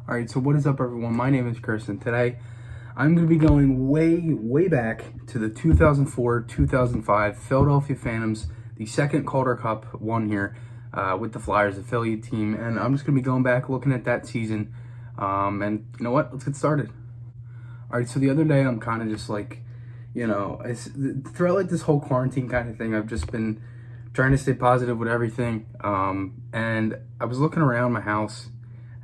All right, so what is up, everyone? My name is Chris, and today I'm going to be going way back to the 2004-2005 Philadelphia Phantoms, the second Calder Cup one here with the Flyers affiliate team, and I'm just going to be going back looking at that season. And you know what? Let's get started. All right, so the other day I'm kind of just like, throughout like this whole quarantine kind of thing, I've just been trying to stay positive with everything. And I was looking around my house,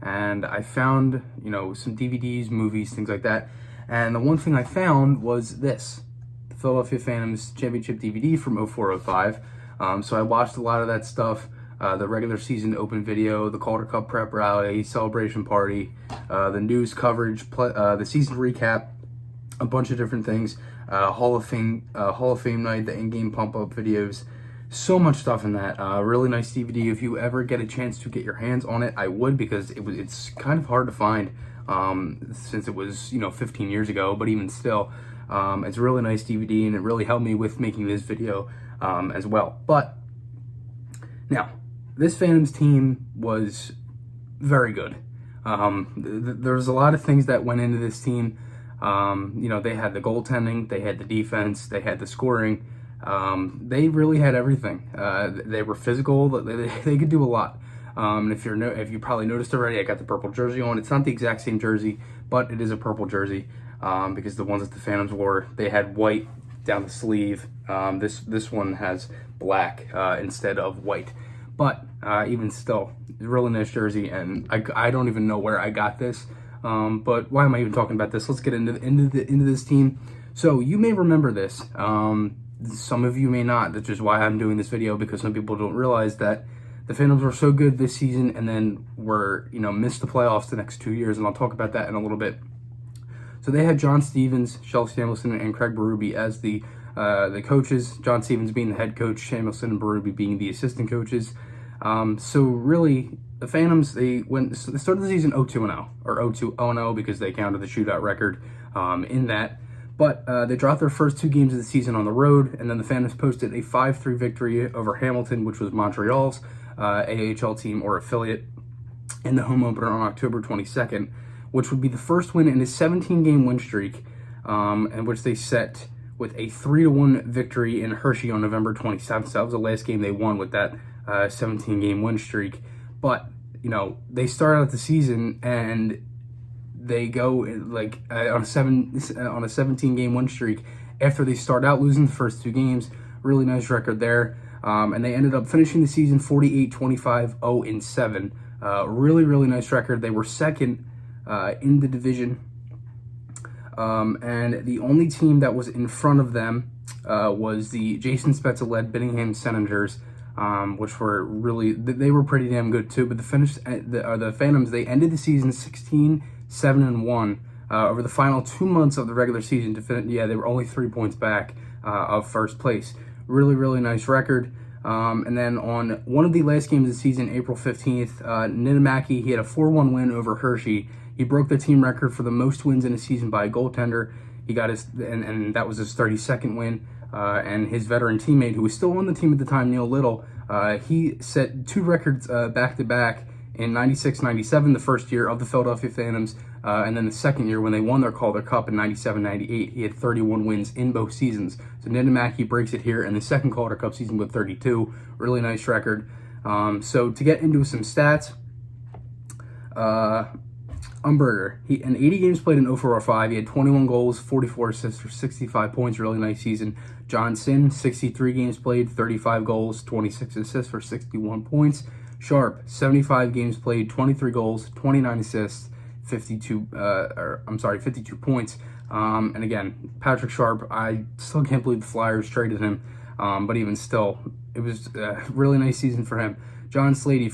and I found, some DVDs, movies, things like that. And the one thing I found was this, the Philadelphia Phantoms Championship DVD from 04-05. So I watched a lot of that stuff, the regular season open video, the Calder Cup prep rally, celebration party, the news coverage, the season recap, a bunch of different things, Hall of Fame night, the in-game pump-up videos. So much stuff in that. Really nice DVD. If you ever get a chance to get your hands on it, I would, because it's kind of hard to find since it was 15 years ago. But even still, it's a really nice DVD, and it really helped me with making this video as well. But now, this Phantoms team was very good. There was a lot of things that went into this team. They had the goaltending, they had the defense, they had the scoring. They really had everything. They were physical. They could do a lot. If you probably noticed already, I got the purple jersey on. It's not the exact same jersey, but it is a purple jersey because the ones that the Phantoms wore, they had white down the sleeve. This one has black instead of white. But even still, it's a really nice jersey, and I don't even know where I got this. But why am I even talking about this? Let's get into this team. So you may remember this. Some of you may not. That's just why I'm doing this video, because some people don't realize that the Phantoms were so good this season and then missed the playoffs the next 2 years, and I'll talk about that in a little bit. So they had John Stevens, Shel Samuelson, and Craig Berube as the coaches. John Stevens being the head coach, Samuelson and Berube being the assistant coaches. So really, the Phantoms, they started the season 0-2-0, or 0-2-0 because they counted the shootout record in that. But they dropped their first two games of the season on the road, and then the Phantoms posted a 5-3 victory over Hamilton, which was Montreal's AHL team or affiliate, in the home opener on October 22nd, which would be the first win in a 17-game win streak, in which they set with a 3-1 victory in Hershey on November 27th. So that was the last game they won with that 17-game win streak. But, they started out the season, and they go like on a 17-game win streak after they start out losing the first two games. Really nice record there, and they ended up finishing the season 48-25, 0-7. Really nice record. They were second in the division, and the only team that was in front of them was the Jason Spezza-led Binningham Senators, which were they were pretty damn good too. But the Phantoms, they ended the season 16-7-1 over the final 2 months of the regular season. They were only 3 points back of first place. Really nice record. And then on one of the last games of the season, April 15th, Ninemaki, he had a 4-1 win over Hershey. He broke the team record for the most wins in a season by a goaltender. He got and that was his 32nd win. And his veteran teammate, who was still on the team at the time, Neil Little, he set two records back-to-back in 96-97, the first year of the Philadelphia Phantoms, and then the second year when they won their Calder Cup in 97-98. He had 31 wins in both seasons. So Ninemaki breaks it here in the second Calder Cup season with 32. Really nice record. So to get into some stats, Umberger, in 80 games played in 04-05, he had 21 goals, 44 assists for 65 points, really nice season. Johnson, 63 games played, 35 goals, 26 assists for 61 points. Sharp, 75 games played, 23 goals, 29 assists, 52 points. And again, Patrick Sharp, I still can't believe the Flyers traded him, but even still, it was a really nice season for him. John Slady,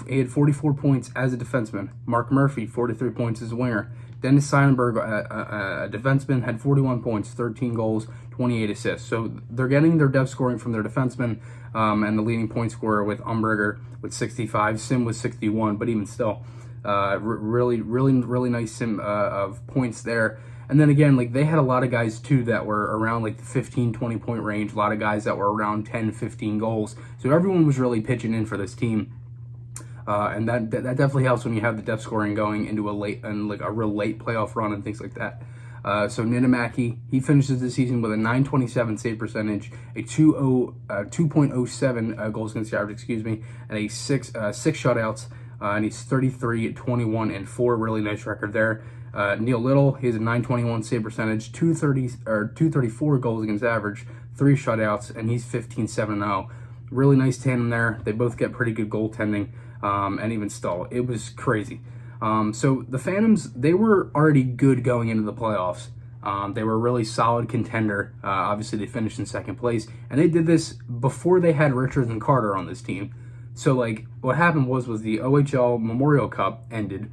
he had 44 points as a defenseman. Mark Murphy, 43 points as a winger. Dennis Seidenberg, a defenseman, had 41 points, 13 goals, 28 assists. So they're getting their depth scoring from their defensemen, and the leading point scorer with Umberger with 65. Sim was 61, but even still, really nice sim of points there. And then again, like, they had a lot of guys too that were around like the 15-20 point range, a lot of guys that were around 10-15 goals. So everyone was really pitching in for this team. and that definitely helps when you have the depth scoring going into a real late playoff run and things like that. So Ninemaki, he finishes the season with a 927 save percentage, a 2.07 goals against the average, and a six shutouts, and he's 33, 21, and 4. Really nice record there. Neil Little, he has a 921 save percentage, 234 goals against average, 3 shutouts, and he's 15, 7, 0. Really nice tandem there. They both get pretty good goaltending, and even still, it was crazy. So the Phantoms, they were already good going into the playoffs. They were a really solid contender. Obviously, they finished in second place, and they did this before they had Richards and Carter on this team. So, like, what happened was the OHL Memorial Cup ended.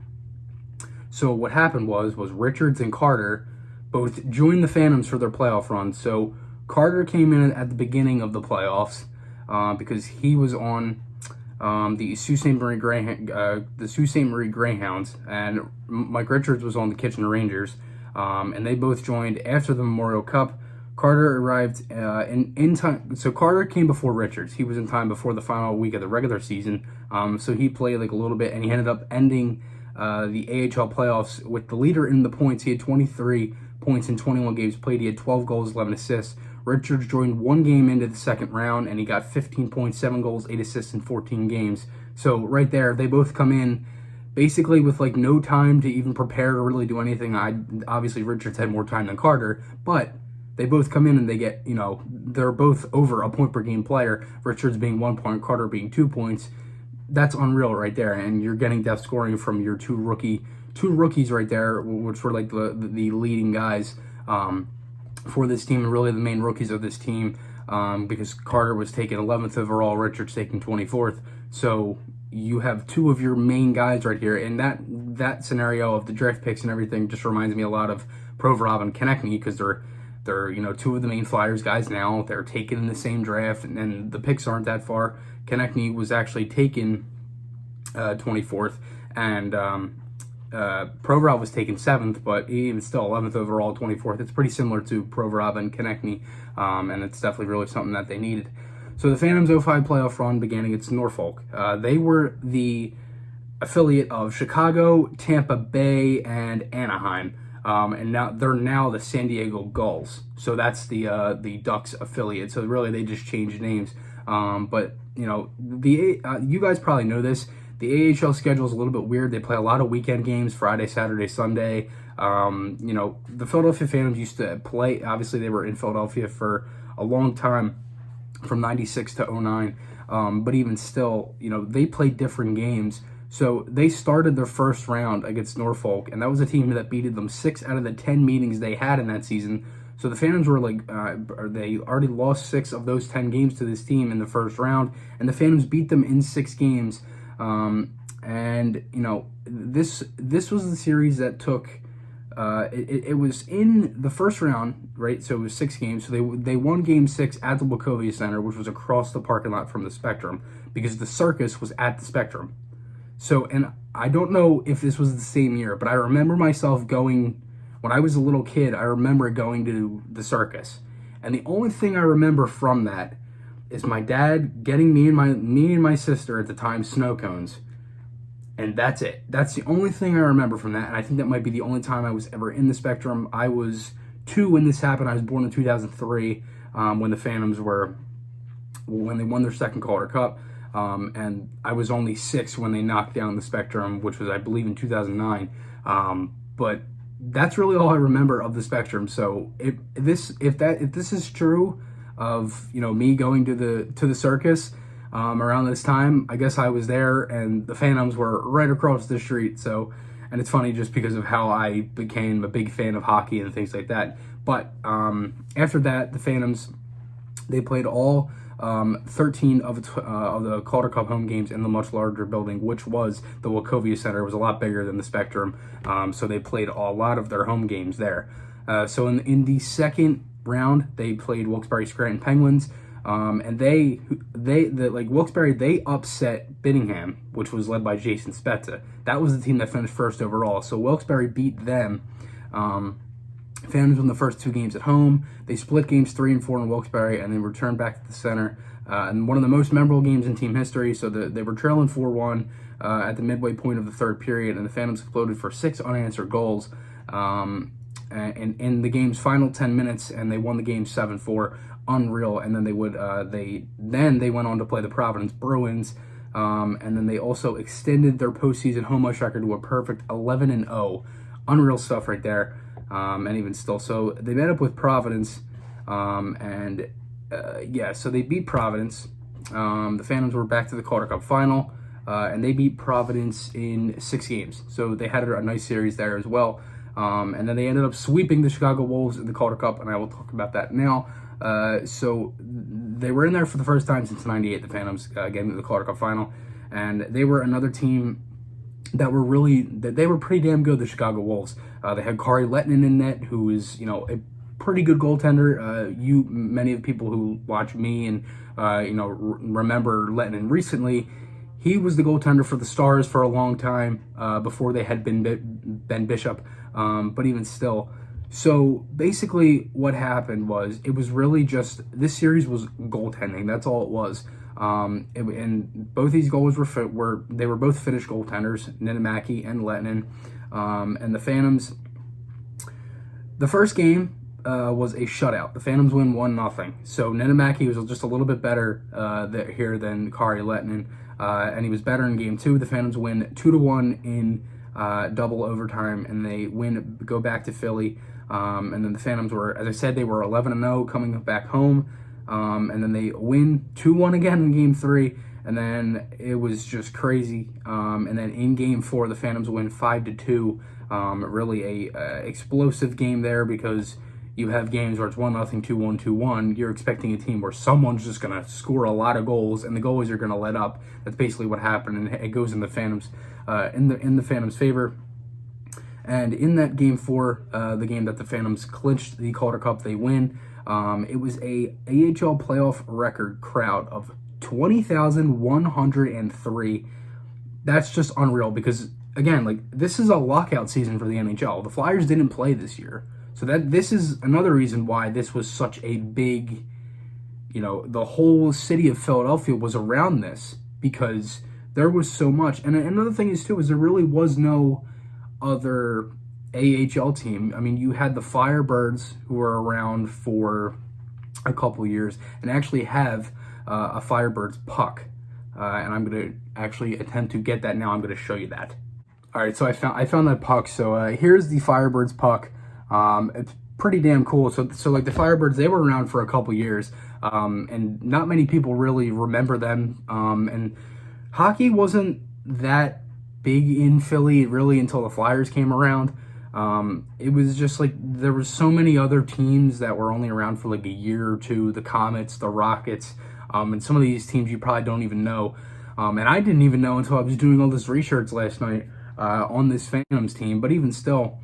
So what happened was Richards and Carter both joined the Phantoms for their playoff run. So Carter came in at the beginning of the playoffs because he was on the Sault Ste. Marie Greyhounds, and Mike Richards was on the Kitchener Rangers, and they both joined after the Memorial Cup. Carter arrived in time, so Carter came before Richards. He was in time before the final week of the regular season, so he played like a little bit, and he ended up ending the AHL playoffs with the leader in the points. He had 23 points in 21 games played. He had 12 goals, 11 assists. Richards joined 1 game into the second round, and he got 15 points, 7 goals, 8 assists in 14 games. So right there, they both come in basically with like no time to even prepare or really do anything. Obviously Richards had more time than Carter, but they both come in and they get, they're both over a point per game player. Richards being 1 point, Carter being 2 points. That's unreal right there, and you're getting depth scoring from your two rookies right there, which were like the leading guys for this team, and really the main rookies of this team, because Carter was taken 11th overall, Richards taken 24th. So you have 2 of your main guys right here, and that scenario of the draft picks and everything just reminds me a lot of Provorov and Konechny, because they're 2 of the main Flyers guys now. They're taken in the same draft, and the picks aren't that far. Konechny was actually taken 24th, and Provorov was taken 7th, but he was still 11th overall, 24th. It's pretty similar to Provorov and Konechny, and it's definitely really something that they needed. So the Phantoms 05 playoff run began against Norfolk. They were the affiliate of Chicago, Tampa Bay, and Anaheim. And now they're the San Diego Gulls. So that's the Ducks affiliate. So really they just changed names. But you guys probably know this. The AHL schedule is a little bit weird. They play a lot of weekend games, Friday, Saturday, Sunday. The Philadelphia Phantoms used to play. Obviously, they were in Philadelphia for a long time, from '96 to '09. But even still, they played different games. So they started their first round against Norfolk, and that was a team that beat them 6 out of the 10 meetings they had in that season. So the Phantoms were they already lost 6 of those 10 games to this team in the first round, and the Phantoms beat them in 6 games. This was the series that took. It was in the first round, right? So it was 6 games. So they won Game 6 at the Wachovia Center, which was across the parking lot from the Spectrum, because the Circus was at the Spectrum. So, and I don't know if this was the same year, but I remember myself going, when I was a little kid, I remember going to the Circus. And the only thing I remember from that is my dad getting me and my sister at the time snow cones. And that's it. That's the only thing I remember from that. And I think that might be the only time I was ever in the Spectrum. I was 2 when this happened. I was born in 2003, when the Phantoms when they won their second Calder Cup. And I was only 6 when they knocked down the Spectrum, which was, I believe, in 2009. But that's really all I remember of the Spectrum. So if this is true of me going to the Circus around this time, I guess I was there, and the Phantoms were right across the street. So, and it's funny just because of how I became a big fan of hockey and things like that. But after that, the Phantoms, they played all 13 of the Calder Cup home games in the much larger building, which was the Wachovia Center. It was a lot bigger than the Spectrum, so they played a lot of their home games there. So in the second round, they played Wilkes-Barre Scranton Penguins, and Wilkes-Barre, they upset Binningham, which was led by Jason Spezza. That was the team that finished first overall. So Wilkes-Barre beat them. Phantoms won the first 2 games at home. They split games 3 and 4 in Wilkes-Barre, and then returned back to the center. And one of the most memorable games in team history. So they were trailing 4-1. at the midway point of the third period, and the Phantoms exploded for 6 unanswered goals and in the game's final 10 minutes, and they won the game 7-4. Unreal. And then they went on to play the Providence Bruins, and then they also extended their postseason home ice record to a perfect 11-0. Unreal stuff right there. And even still, so they met up with Providence, so they beat Providence. The Phantoms were back to the Calder Cup final, and they beat Providence in 6 games. So they had a nice series there as well. And then they ended up sweeping the Chicago Wolves in the Calder Cup, and I will talk about that now. So they were in there for the first time since '98, the Phantoms getting to the Calder Cup final, and they were another team that they were pretty damn good, the Chicago Wolves. They had Kari Lehtinen in net, who is, a pretty good goaltender. Many of the people who watch me and, remember Lehtinen recently, he was the goaltender for the Stars for a long time, before they had Ben Bishop, but even still. So basically what happened was, it was really just, this series was goaltending. That's all it was. And both these goals were both Finnish goaltenders, Niinimäki and Lehtinen. And the Phantoms, the first game was a shutout. The Phantoms win 1-0. So Niinimäki was just a little bit better here than Kari Lehtinen, and he was better in game 2. The Phantoms win 2-1 in double overtime, and they go back to Philly. And then the Phantoms were, as I said, they were 11-0 coming back home. And then they win 2-1 again in game 3, and then it was just crazy. And then in game 4, the Phantoms win 5-2. Really a explosive game there, because you have games where it's 1-0, 2-1, 2-1. You're expecting a team where someone's just gonna score a lot of goals, and the goalies are gonna let up. That's basically what happened, and it goes in the Phantoms in the Phantoms' favor. And in that game 4, the game that the Phantoms clinched the Calder Cup, they win. It was a AHL playoff record crowd of 20,103. That's just unreal, because again, this is a lockout season for the NHL. The Flyers didn't play this year. So this is another reason why this was such a big, the whole city of Philadelphia was around this, because there was so much. And another thing is there really was no other AHL team. I mean, you had the Firebirds, who were around for a couple years, and actually have a Firebirds puck. And I'm going to actually attempt to get that now. I'm going to show you that. All right, so I found that puck. So here's the Firebirds puck. It's pretty damn cool. So like the Firebirds, they were around for a couple years, and not many people really remember them. And hockey wasn't that big in Philly really until the Flyers came around. It was just there was so many other teams that were only around for a year or two. The Comets, the Rockets, and some of these teams you probably don't even know. And I didn't even know until I was doing all this research last night on this Phantoms team. But even still,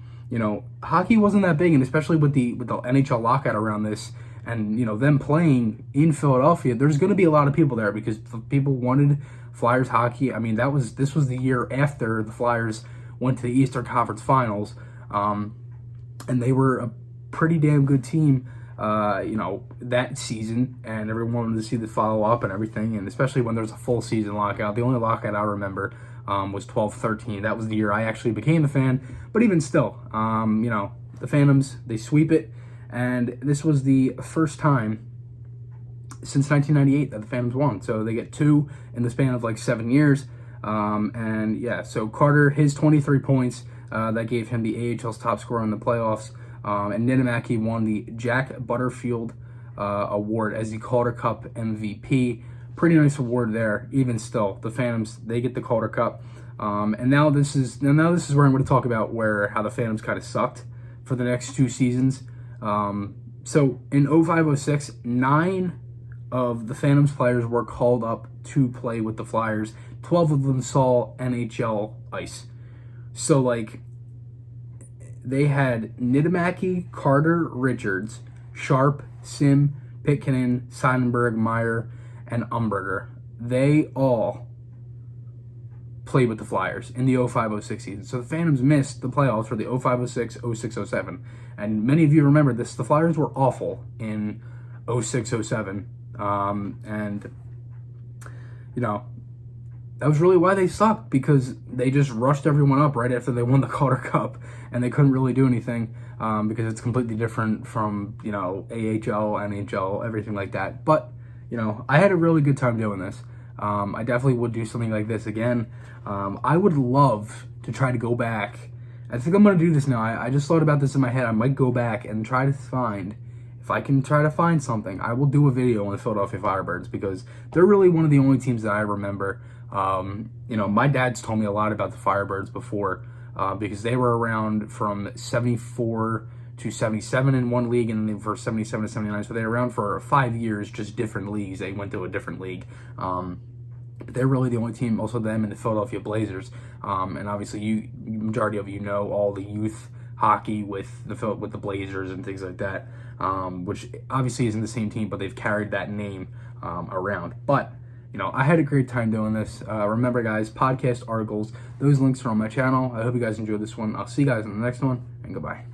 hockey wasn't that big, and especially with the NHL lockout around this, and them playing in Philadelphia, there's going to be a lot of people there, because people wanted Flyers hockey. I mean, this was the year after the Flyers went to the Eastern Conference Finals, and they were a pretty damn good team, that season, and everyone wanted to see the follow-up and everything, and especially when there's a full season lockout. The only lockout I remember was 12-13. That was the year I actually became a fan, but even still, the Phantoms, they sweep it, and this was the first time since 1998 that the Phantoms won. So they get 2 in the span of 7 years. So Carter, his 23 points, that gave him the AHL's top scorer in the playoffs. And Niinimäki won the Jack Butterfield award as the Calder Cup MVP. Pretty nice award there. Even still, the Phantoms, they get the Calder Cup. And now this is where I'm going to talk about how the Phantoms kind of sucked for the next 2 seasons. So in 05-06, 9 of the Phantoms players were called up to play with the Flyers. 12 of them saw NHL ice. So they had Niinimäki, Carter, Richards, Sharp, Sim, Pitkanen, Sonnenberg, Meyer, and Umberger. They all played with the Flyers in the 05-06 season. So the Phantoms missed the playoffs for the 05-06, 06-07. And many of you remember this. The Flyers were awful in 06-07. that was really why they sucked, because they just rushed everyone up right after they won the Calder Cup, and they couldn't really do anything because it's completely different from, you know, AHL, NHL, everything like that. But, you know, I had a really good time doing this. I definitely would do something like this again. I would love to try to go back. I think I'm going to do this now. I just thought about this in my head. I might go back and try to find, if I can try to find something, I will do a video on the Philadelphia Firebirds, because they're really one of the only teams that I remember. You know, my dad's told me a lot about the Firebirds before, because they were around from 74 to 77 in one league, and then for 77 to 79, so they were around for 5 years, just different leagues. They went to a different league. But they're really the only team, also them and the Philadelphia Blazers. And obviously, majority of you know all the youth hockey with the Blazers and things like that, which obviously isn't the same team, but they've carried that name around. But, you know, I had a great time doing this. Remember, guys, podcast articles, those links are on my channel. I hope you guys enjoyed this one. I'll see you guys in the next one, and goodbye.